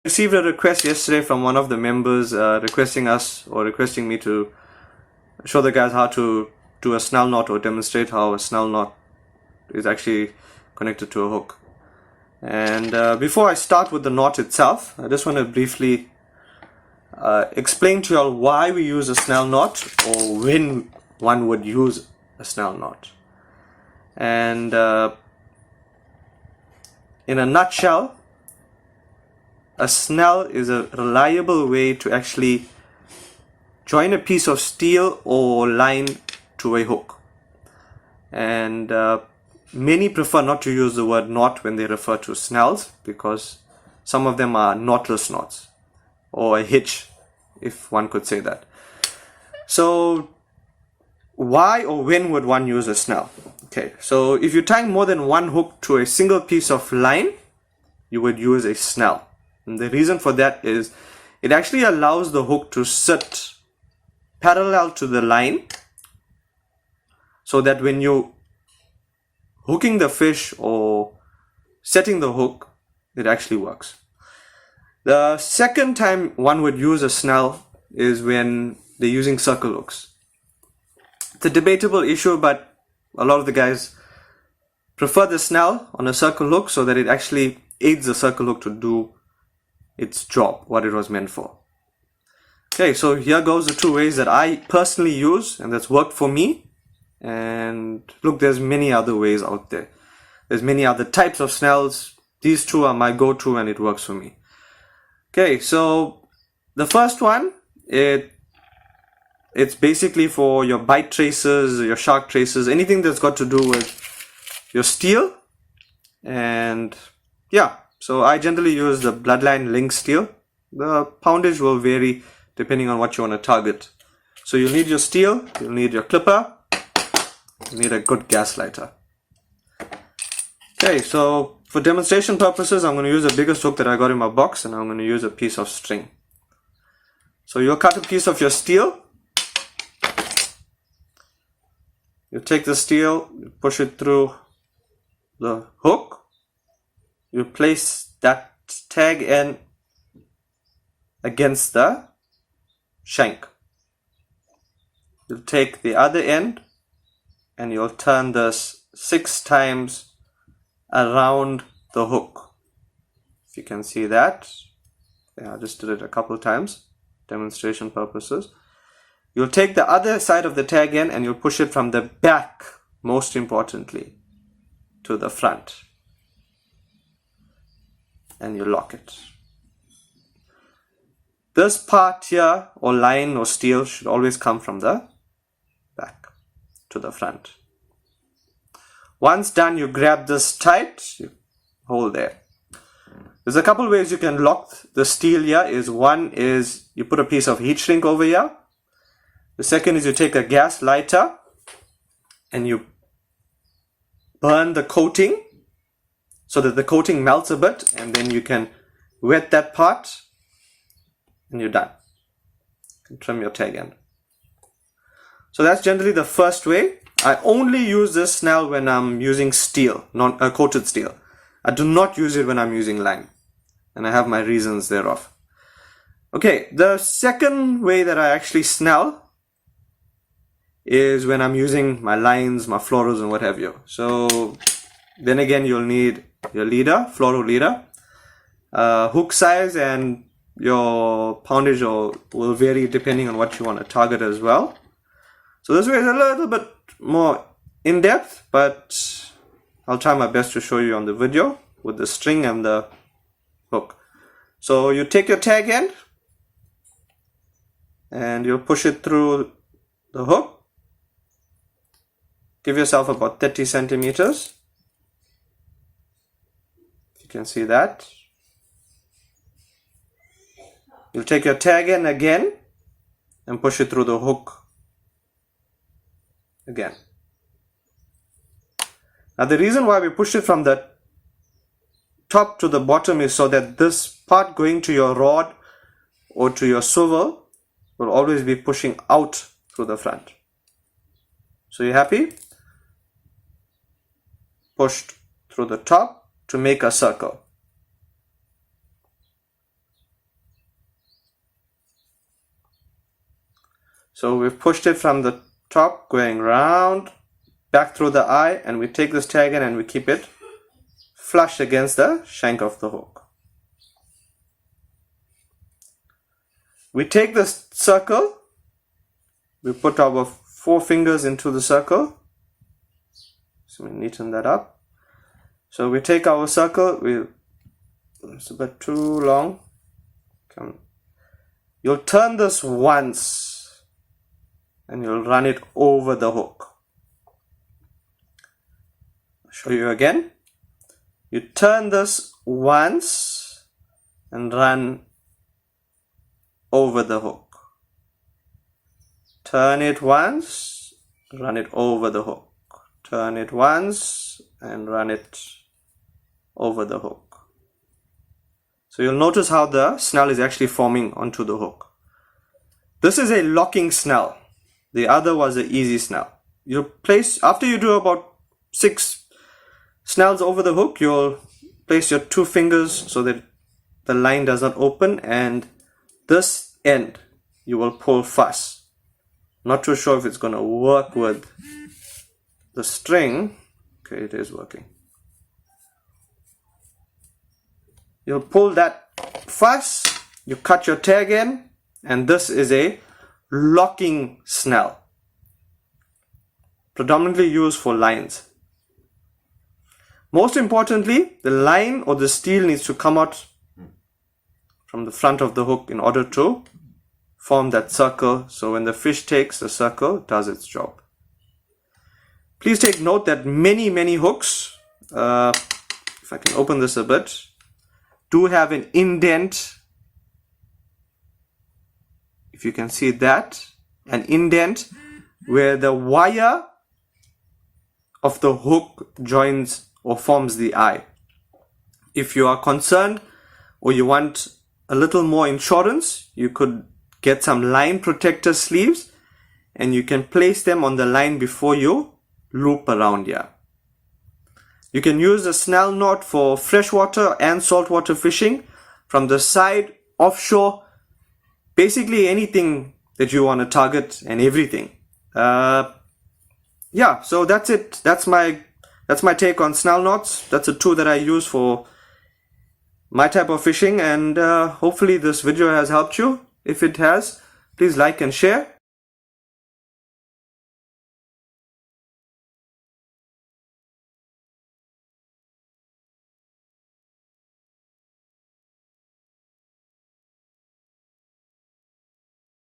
Received a request yesterday from one of the members requesting me to show the guys how to do a snell knot or demonstrate how a snell knot is actually connected to a hook. And before I start with the knot itself, I just want to briefly explain to you all why we use a snell knot or when one would use a snell knot. And in a nutshell, a snell is a reliable way to actually join a piece of steel or line to a hook. And many prefer not to use the word knot when they refer to snells, because some of them are knotless knots, or a hitch, if one could say that. So why or when would one use a snell? Okay, so if you're tying more than one hook to a single piece of line, you would use a snell. And the reason for that is it actually allows the hook to sit parallel to the line, so that when you're hooking the fish or setting the hook, it actually works. The second time one would use a snell is when they're using circle hooks. It's a debatable issue, but a lot of the guys prefer the snell on a circle hook so that it actually aids the circle hook to do its job, what it was meant for. Okay, so here goes the two ways that I personally use and that's worked for me. And look, there's many other ways out there. There's many other types of snells. These two are my go-to and it works for me. Okay, so the first one, it's basically for your bite traces, your shark traces, anything that's got to do with your steel. And yeah, so I generally use the Bloodline Link steel. The poundage will vary depending on what you want to target. So you'll need your steel, you'll need your clipper, you need a good gas lighter. Okay, so for demonstration purposes, I'm going to use the biggest hook that I got in my box, and I'm going to use a piece of string. So you'll cut a piece of your steel. You take the steel, you push it through the hook. You place that tag end against the shank. You'll take the other end and you'll turn this 6 times around the hook. If you can see that. Yeah, I just did it a couple times, demonstration purposes. You'll take the other side of the tag end and you'll push it from the back, most importantly, to the front. And you lock it. This part here, or line or steel, should always come from the back to the front. Once done, you grab this tight, you hold there. There's a couple ways you can lock the steel here. One is you put a piece of heat shrink over here. The second is you take a gas lighter and you burn the coating so that the coating melts a bit, and then you can wet that part and you're done. You can trim your tag end. So that's generally the first way. I only use this snell when I'm using steel, coated steel. I do not use it when I'm using line, and I have my reasons thereof. Okay, the second way that I actually snell is when I'm using my lines, my fluoros and what have you. So then again, you'll need your leader, fluoro leader, hook size, and your poundage will vary depending on what you want to target as well. So this way is a little bit more in depth, but I'll try my best to show you on the video with the string and the hook. So you take your tag end and you'll push it through the hook. Give yourself about 30 centimeters. You can see that. You'll take your tag end again and push it through the hook again. Now the reason why we push it from the top to the bottom is so that this part going to your rod or to your swivel will always be pushing out through the front. So you happy? Pushed through the top to make a circle. So we've pushed it from the top, going round, back through the eye, and we take this tag in and we keep it flush against the shank of the hook. We take this circle, we put our 4 fingers into the circle, so we neaten that up. So we take our circle, it's a bit too long. You'll turn this once and you'll run it over the hook. I'll show you again. You turn this once and run over the hook. Turn it once, run it over the hook. Turn it once and run it over the hook. So you'll notice how the snell is actually forming onto the hook. This is a locking snell. The other was an easy snell. You place, after you do about 6 snells over the hook, you'll place your 2 fingers so that the line does not open, and this end you will pull fast. Not too sure if it's going to work with the string. Okay, it is working. You'll pull that fast, you cut your tag in, and this is a locking snell, predominantly used for lines. Most importantly, the line or the steel needs to come out from the front of the hook in order to form that circle, so when the fish takes, the circle does its job. Please take note that many hooks, if I can open this a bit, do have an indent. If you can see that, an indent where the wire of the hook joins or forms the eye. If you are concerned or you want a little more insurance, you could get some line protector sleeves and you can place them on the line before you loop around here. You can use a Snell knot for freshwater and saltwater fishing, from the side, offshore, basically anything that you want to target and everything. Yeah, so that's it. That's my take on Snell knots. That's a tool that I use for my type of fishing, and hopefully this video has helped you. If it has, please like and share.